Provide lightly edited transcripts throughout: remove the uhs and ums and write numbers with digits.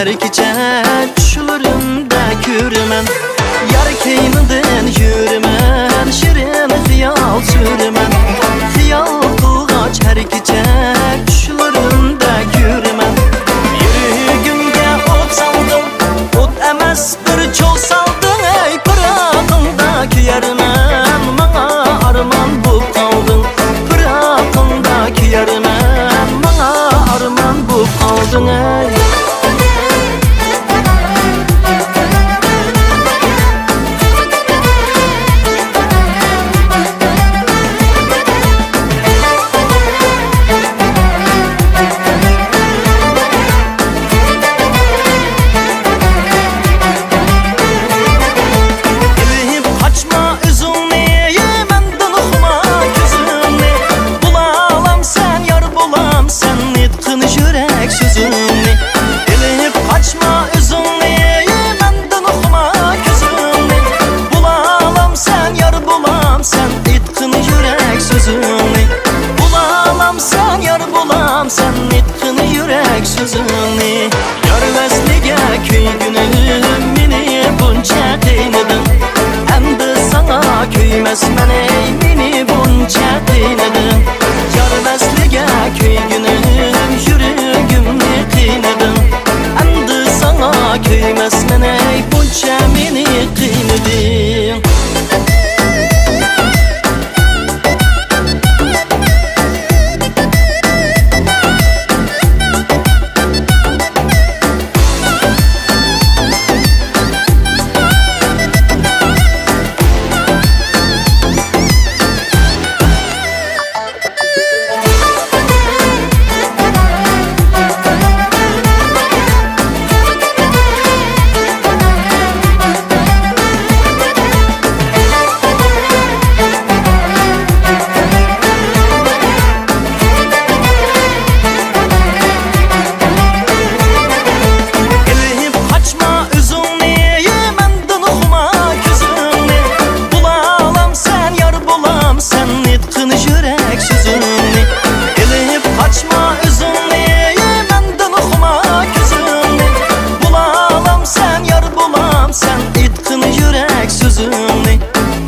her gece düşlerimde görmen. Yar keyninden yürümen, şirin xiyal sürmen. Xiyal kılgaç her gece düşlerimde görmen. Yürügümge ot saldım, ot emas bir çol saldım. Ey pırağındaki yermen, bana arman bu kaldın. Pırağındaki yermen, bana arman bu kaldın. Ey sen etkin yürek sözünü. Görmezlige köygünüm meni bunca kıynadım. Endi sana köymezmen ey meni bunca kıynadım. Görmezlige köygünüm yüreğimni kıynadım. Endi sana köymezmen ey bunca meni kıynadım.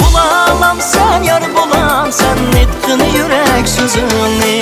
Bulamam sen yar bulam sen etkin yürek sözünü.